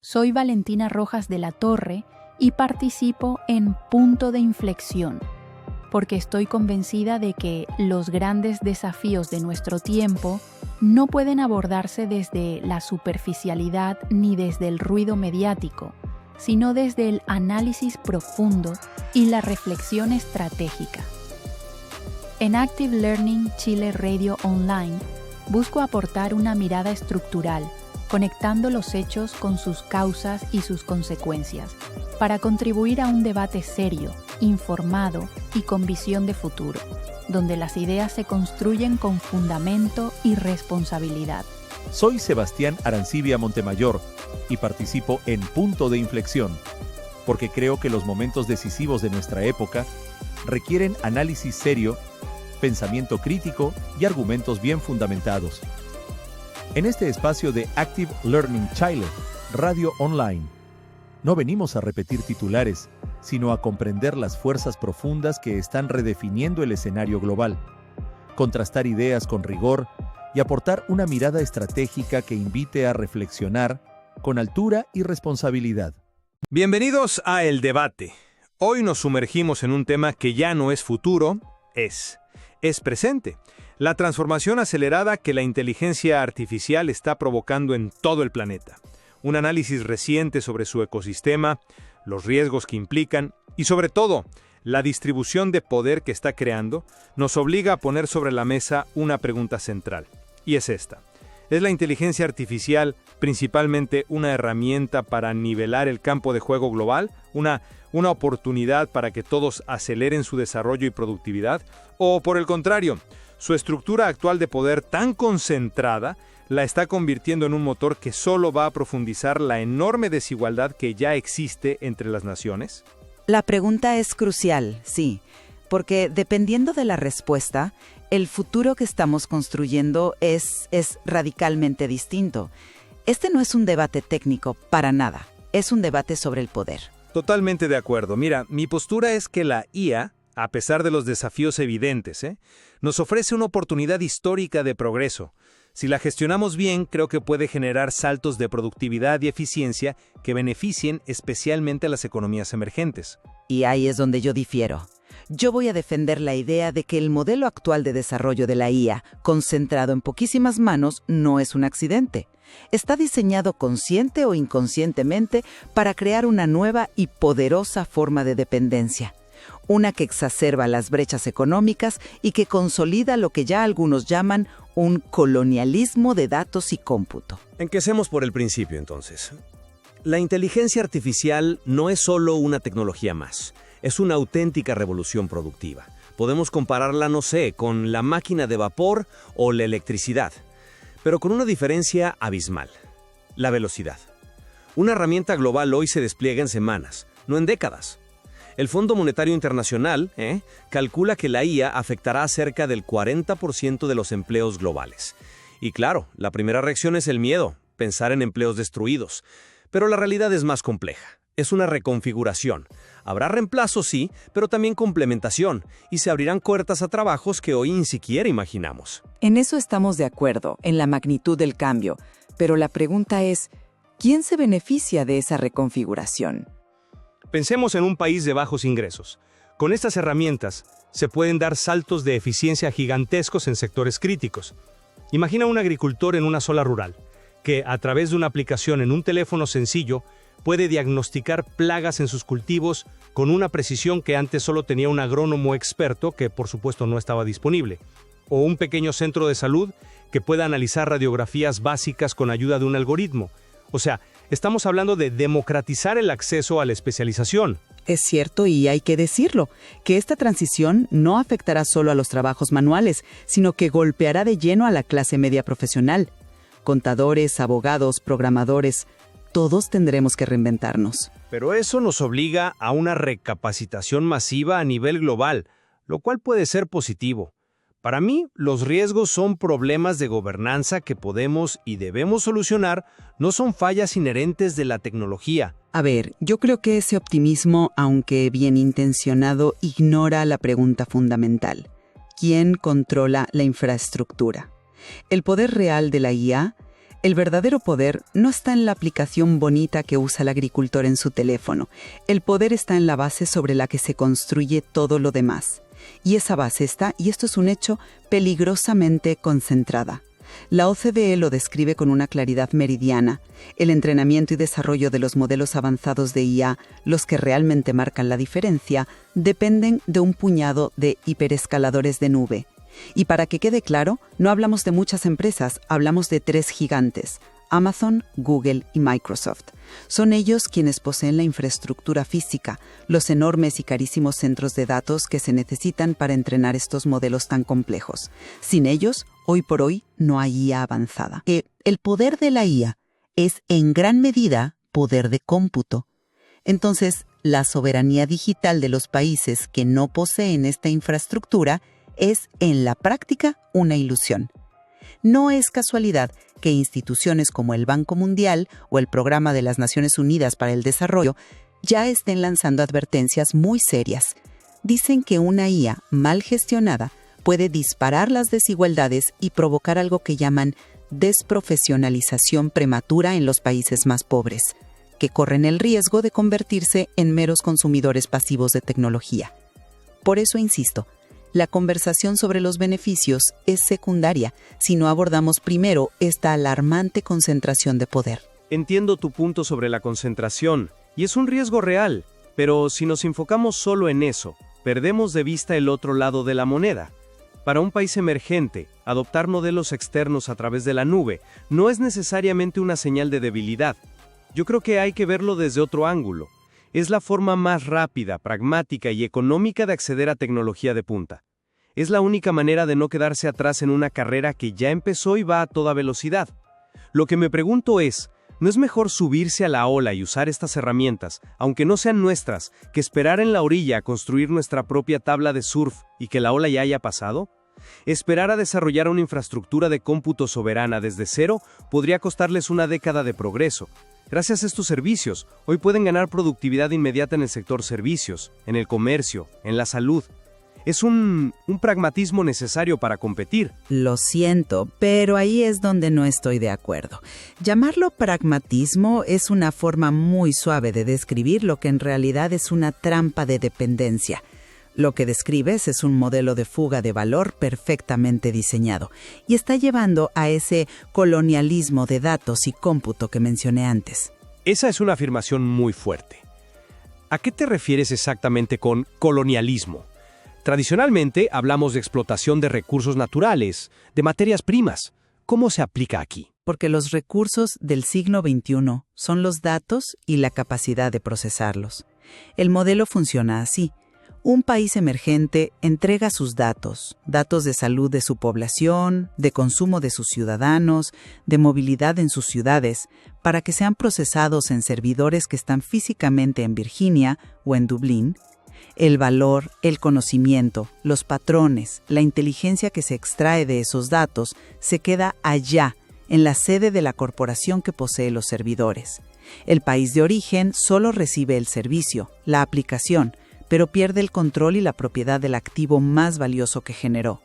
Soy Valentina Rojas de la Torre y participo en Punto de Inflexión, porque estoy convencida de que los grandes desafíos de nuestro tiempo no pueden abordarse desde la superficialidad ni desde el ruido mediático, sino desde el análisis profundo y la reflexión estratégica. En Active Learning Chile Radio Online, busco aportar una mirada estructural, conectando los hechos con sus causas y sus consecuencias, para contribuir a un debate serio, informado y con visión de futuro, donde las ideas se construyen con fundamento y responsabilidad. Soy Sebastián Arancibia Montemayor y participo en Punto de Inflexión, porque creo que los momentos decisivos de nuestra época requieren análisis serio, pensamiento crítico y argumentos bien fundamentados. En este espacio de Active Learning Chile, Radio Online, no venimos a repetir titulares, sino a comprender las fuerzas profundas que están redefiniendo el escenario global, contrastar ideas con rigor y aportar una mirada estratégica que invite a reflexionar con altura y responsabilidad. Bienvenidos a El Debate. Hoy nos sumergimos en un tema que ya no es futuro, es presente. La transformación acelerada que la inteligencia artificial está provocando en todo el planeta. Un análisis reciente sobre su ecosistema, los riesgos que implican y sobre todo, la distribución de poder que está creando, nos obliga a poner sobre la mesa una pregunta central. Y es esta. ¿Es la inteligencia artificial principalmente una herramienta para nivelar el campo de juego global? ¿Una oportunidad para que todos aceleren su desarrollo y productividad? ¿O por el contrario, su estructura actual de poder tan concentrada la está convirtiendo en un motor que solo va a profundizar la enorme desigualdad que ya existe entre las naciones? La pregunta es crucial, sí, porque dependiendo de la respuesta, el futuro que estamos construyendo es radicalmente distinto. Este no es un debate técnico, para nada. Es un debate sobre el poder. Totalmente de acuerdo. Mira, mi postura es que la IA, a pesar de los desafíos evidentes, nos ofrece una oportunidad histórica de progreso. Si la gestionamos bien, creo que puede generar saltos de productividad y eficiencia que beneficien especialmente a las economías emergentes. Y ahí es donde yo difiero. Yo voy a defender la idea de que el modelo actual de desarrollo de la IA, concentrado en poquísimas manos, no es un accidente. Está diseñado consciente o inconscientemente para crear una nueva y poderosa forma de dependencia. Una que exacerba las brechas económicas y que consolida lo que ya algunos llaman un colonialismo de datos y cómputo. Empecemos por el principio, entonces. La inteligencia artificial no es solo una tecnología más, es una auténtica revolución productiva. Podemos compararla, no sé, con la máquina de vapor o la electricidad, pero con una diferencia abismal: la velocidad. Una herramienta global hoy se despliega en semanas, no en décadas. El Fondo Monetario Internacional calcula que la IA afectará a cerca del 40% de los empleos globales. Y claro, la primera reacción es el miedo, pensar en empleos destruidos. Pero la realidad es más compleja. Es una reconfiguración. Habrá reemplazo, sí, pero también complementación, y se abrirán puertas a trabajos que hoy ni siquiera imaginamos. En eso estamos de acuerdo, en la magnitud del cambio. Pero la pregunta es, ¿quién se beneficia de esa reconfiguración? Pensemos en un país de bajos ingresos. Con estas herramientas se pueden dar saltos de eficiencia gigantescos en sectores críticos. Imagina un agricultor en una zona rural, que a través de una aplicación en un teléfono sencillo puede diagnosticar plagas en sus cultivos con una precisión que antes solo tenía un agrónomo experto, que por supuesto no estaba disponible. O un pequeño centro de salud que pueda analizar radiografías básicas con ayuda de un algoritmo. O sea, estamos hablando de democratizar el acceso a la especialización. Es cierto, y hay que decirlo, que esta transición no afectará solo a los trabajos manuales, sino que golpeará de lleno a la clase media profesional. Contadores, abogados, programadores, todos tendremos que reinventarnos. Pero eso nos obliga a una recapacitación masiva a nivel global, lo cual puede ser positivo. Para mí, los riesgos son problemas de gobernanza que podemos y debemos solucionar, no son fallas inherentes de la tecnología. A ver, yo creo que ese optimismo, aunque bien intencionado, ignora la pregunta fundamental. ¿Quién controla la infraestructura? El poder real de la IA El verdadero poder no está en la aplicación bonita que usa el agricultor en su teléfono. El poder está en la base sobre la que se construye todo lo demás. Y esa base está, y esto es un hecho, peligrosamente concentrada. La OCDE lo describe con una claridad meridiana. El entrenamiento y desarrollo de los modelos avanzados de IA, los que realmente marcan la diferencia, dependen de un puñado de hiperescaladores de nube. Y para que quede claro, no hablamos de muchas empresas, hablamos de 3 gigantes: Amazon, Google y Microsoft. Son ellos quienes poseen la infraestructura física, los enormes y carísimos centros de datos que se necesitan para entrenar estos modelos tan complejos. Sin ellos, hoy por hoy, no hay IA avanzada. El poder de la IA es en gran medida poder de cómputo. Entonces, la soberanía digital de los países que no poseen esta infraestructura es, en la práctica, una ilusión. No es casualidad que instituciones como el Banco Mundial o el Programa de las Naciones Unidas para el Desarrollo ya estén lanzando advertencias muy serias. Dicen que una IA mal gestionada puede disparar las desigualdades y provocar algo que llaman desprofesionalización prematura en los países más pobres, que corren el riesgo de convertirse en meros consumidores pasivos de tecnología. Por eso insisto, la conversación sobre los beneficios es secundaria si no abordamos primero esta alarmante concentración de poder. Entiendo tu punto sobre la concentración, y es un riesgo real, pero si nos enfocamos solo en eso, perdemos de vista el otro lado de la moneda. Para un país emergente, adoptar modelos externos a través de la nube no es necesariamente una señal de debilidad. Yo creo que hay que verlo desde otro ángulo. Es la forma más rápida, pragmática y económica de acceder a tecnología de punta. Es la única manera de no quedarse atrás en una carrera que ya empezó y va a toda velocidad. Lo que me pregunto es, ¿no es mejor subirse a la ola y usar estas herramientas, aunque no sean nuestras, que esperar en la orilla a construir nuestra propia tabla de surf y que la ola ya haya pasado? Esperar a desarrollar una infraestructura de cómputo soberana desde cero podría costarles una década de progreso. Gracias a estos servicios, hoy pueden ganar productividad inmediata en el sector servicios, en el comercio, en la salud. Es un pragmatismo necesario para competir. Lo siento, pero ahí es donde no estoy de acuerdo. Llamarlo pragmatismo es una forma muy suave de describir lo que en realidad es una trampa de dependencia. Lo que describes es un modelo de fuga de valor perfectamente diseñado y está llevando a ese colonialismo de datos y cómputo que mencioné antes. Esa es una afirmación muy fuerte. ¿A qué te refieres exactamente con colonialismo? Tradicionalmente hablamos de explotación de recursos naturales, de materias primas. ¿Cómo se aplica aquí? Porque los recursos del siglo XXI son los datos y la capacidad de procesarlos. El modelo funciona así. Un país emergente entrega sus datos de salud de su población, de consumo de sus ciudadanos, de movilidad en sus ciudades, para que sean procesados en servidores que están físicamente en Virginia o en Dublín. El valor, el conocimiento, los patrones, la inteligencia que se extrae de esos datos se queda allá, en la sede de la corporación que posee los servidores. El país de origen solo recibe el servicio, la aplicación, pero pierde el control y la propiedad del activo más valioso que generó.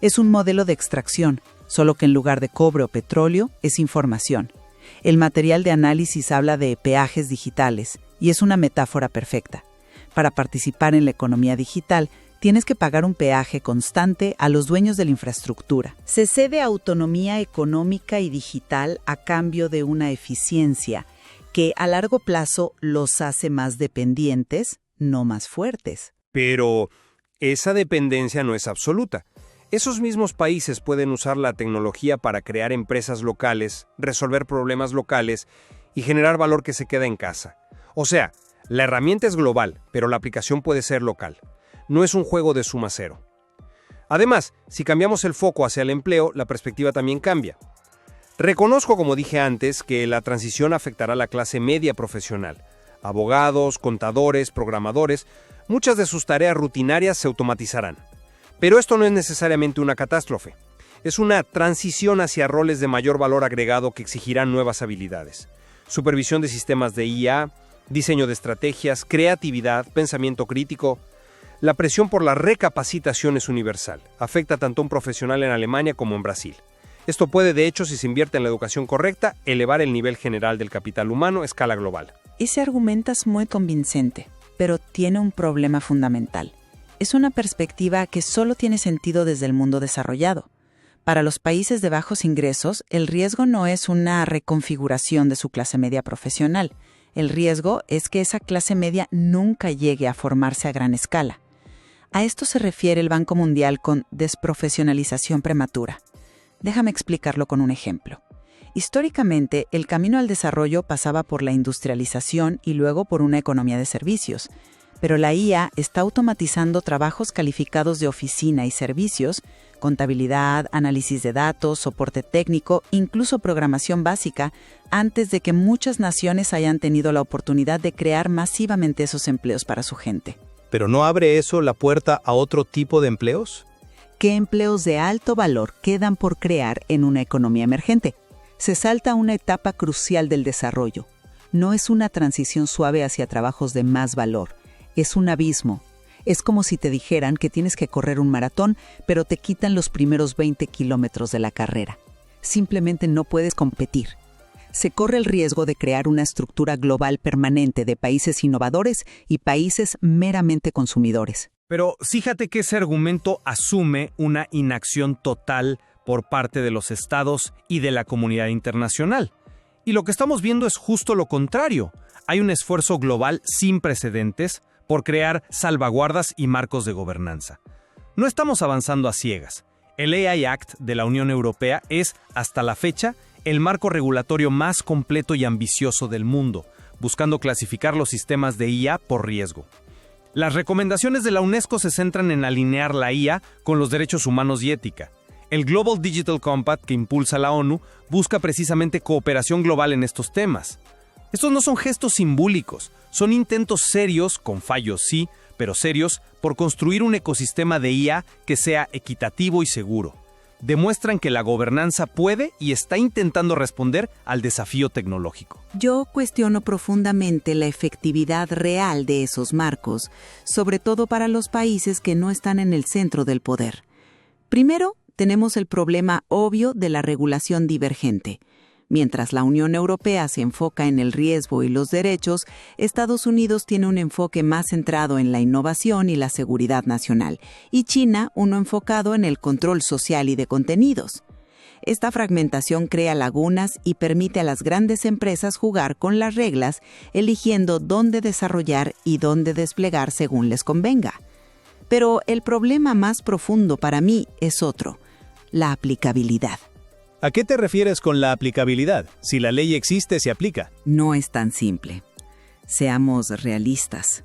Es un modelo de extracción, solo que en lugar de cobre o petróleo, es información. El material de análisis habla de peajes digitales, y es una metáfora perfecta. Para participar en la economía digital, tienes que pagar un peaje constante a los dueños de la infraestructura. Se cede autonomía económica y digital a cambio de una eficiencia que a largo plazo los hace más dependientes, no más fuertes. Pero esa dependencia no es absoluta. Esos mismos países pueden usar la tecnología para crear empresas locales, resolver problemas locales y generar valor que se queda en casa. O sea, la herramienta es global, pero la aplicación puede ser local. No es un juego de suma cero. Además, si cambiamos el foco hacia el empleo, la perspectiva también cambia. Reconozco, como dije antes, que la transición afectará a la clase media profesional. Abogados, contadores, programadores, muchas de sus tareas rutinarias se automatizarán. Pero esto no es necesariamente una catástrofe. Es una transición hacia roles de mayor valor agregado que exigirán nuevas habilidades. Supervisión de sistemas de IA, diseño de estrategias, creatividad, pensamiento crítico. La presión por la recapacitación es universal. Afecta tanto a un profesional en Alemania como en Brasil. Esto puede, de hecho, si se invierte en la educación correcta, elevar el nivel general del capital humano a escala global. Ese argumento es muy convincente, pero tiene un problema fundamental. Es una perspectiva que solo tiene sentido desde el mundo desarrollado. Para los países de bajos ingresos, el riesgo no es una reconfiguración de su clase media profesional. El riesgo es que esa clase media nunca llegue a formarse a gran escala. A esto se refiere el Banco Mundial con desprofesionalización prematura. Déjame explicarlo con un ejemplo. Históricamente, el camino al desarrollo pasaba por la industrialización y luego por una economía de servicios. Pero la IA está automatizando trabajos calificados de oficina y servicios, contabilidad, análisis de datos, soporte técnico, incluso programación básica, antes de que muchas naciones hayan tenido la oportunidad de crear masivamente esos empleos para su gente. ¿Pero no abre eso la puerta a otro tipo de empleos? ¿Qué empleos de alto valor quedan por crear en una economía emergente? Se salta una etapa crucial del desarrollo. No es una transición suave hacia trabajos de más valor. Es un abismo. Es como si te dijeran que tienes que correr un maratón, pero te quitan los primeros 20 kilómetros de la carrera. Simplemente no puedes competir. Se corre el riesgo de crear una estructura global permanente de países innovadores y países meramente consumidores. Pero fíjate que ese argumento asume una inacción total por parte de los estados y de la comunidad internacional. Y lo que estamos viendo es justo lo contrario. Hay un esfuerzo global sin precedentes por crear salvaguardas y marcos de gobernanza. No estamos avanzando a ciegas. El AI Act de la Unión Europea es, hasta la fecha, el marco regulatorio más completo y ambicioso del mundo, buscando clasificar los sistemas de IA por riesgo. Las recomendaciones de la UNESCO se centran en alinear la IA con los derechos humanos y ética. El Global Digital Compact que impulsa la ONU busca precisamente cooperación global en estos temas. Estos no son gestos simbólicos, son intentos serios, con fallos sí, pero serios, por construir un ecosistema de IA que sea equitativo y seguro. Demuestran que la gobernanza puede y está intentando responder al desafío tecnológico. Yo cuestiono profundamente la efectividad real de esos marcos, sobre todo para los países que no están en el centro del poder. Primero, tenemos el problema obvio de la regulación divergente. Mientras la Unión Europea se enfoca en el riesgo y los derechos, Estados Unidos tiene un enfoque más centrado en la innovación y la seguridad nacional, y China uno enfocado en el control social y de contenidos. Esta fragmentación crea lagunas y permite a las grandes empresas jugar con las reglas, eligiendo dónde desarrollar y dónde desplegar según les convenga. Pero el problema más profundo para mí es otro: la aplicabilidad. ¿A qué te refieres con la aplicabilidad? Si la ley existe, se aplica. No es tan simple. Seamos realistas.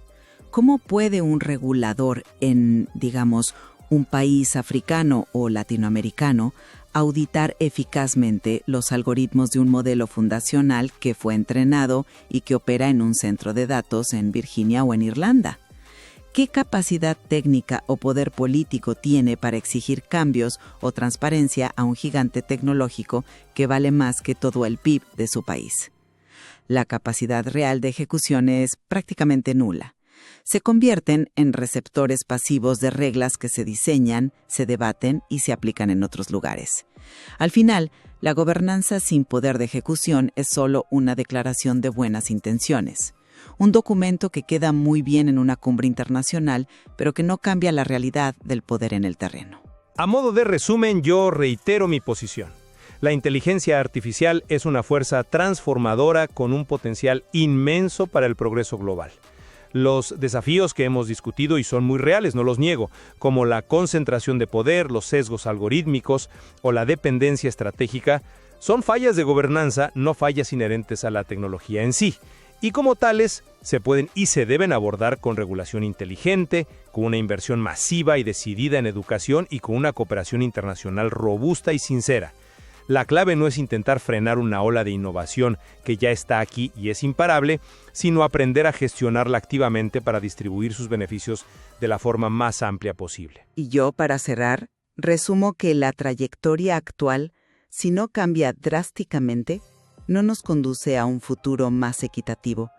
¿Cómo puede un regulador en, digamos, un país africano o latinoamericano auditar eficazmente los algoritmos de un modelo fundacional que fue entrenado y que opera en un centro de datos en Virginia o en Irlanda? ¿Qué capacidad técnica o poder político tiene para exigir cambios o transparencia a un gigante tecnológico que vale más que todo el PIB de su país? La capacidad real de ejecución es prácticamente nula. Se convierten en receptores pasivos de reglas que se diseñan, se debaten y se aplican en otros lugares. Al final, la gobernanza sin poder de ejecución es solo una declaración de buenas intenciones. Un documento que queda muy bien en una cumbre internacional, pero que no cambia la realidad del poder en el terreno. A modo de resumen, yo reitero mi posición. La inteligencia artificial es una fuerza transformadora con un potencial inmenso para el progreso global. Los desafíos que hemos discutido, y son muy reales, no los niego, como la concentración de poder, los sesgos algorítmicos o la dependencia estratégica, son fallas de gobernanza, no fallas inherentes a la tecnología en sí. Y como tales, se pueden y se deben abordar con regulación inteligente, con una inversión masiva y decidida en educación y con una cooperación internacional robusta y sincera. La clave no es intentar frenar una ola de innovación que ya está aquí y es imparable, sino aprender a gestionarla activamente para distribuir sus beneficios de la forma más amplia posible. Y yo, para cerrar, resumo que la trayectoria actual, si no cambia drásticamente, no nos conduce a un futuro más equitativo.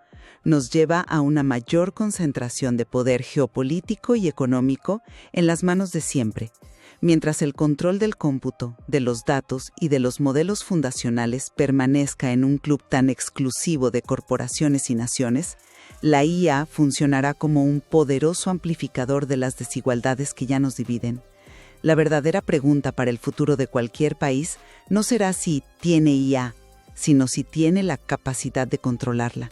Nos lleva a una mayor concentración de poder geopolítico y económico en las manos de siempre. Mientras el control del cómputo, de los datos y de los modelos fundacionales permanezca en un club tan exclusivo de corporaciones y naciones, la IA funcionará como un poderoso amplificador de las desigualdades que ya nos dividen. La verdadera pregunta para el futuro de cualquier país no será si tiene IA, sino si tiene la capacidad de controlarla.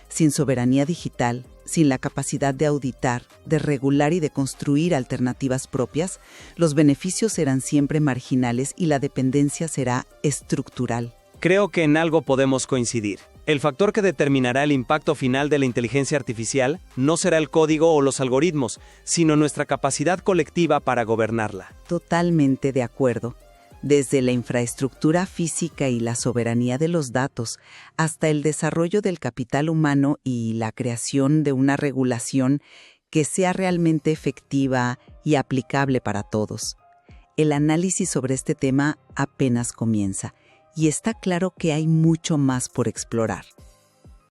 Sin soberanía digital, sin la capacidad de auditar, de regular y de construir alternativas propias, los beneficios serán siempre marginales y la dependencia será estructural. Creo que en algo podemos coincidir. El factor que determinará el impacto final de la inteligencia artificial no será el código o los algoritmos, sino nuestra capacidad colectiva para gobernarla. Totalmente de acuerdo. Desde la infraestructura física y la soberanía de los datos, hasta el desarrollo del capital humano y la creación de una regulación que sea realmente efectiva y aplicable para todos. El análisis sobre este tema apenas comienza, y está claro que hay mucho más por explorar.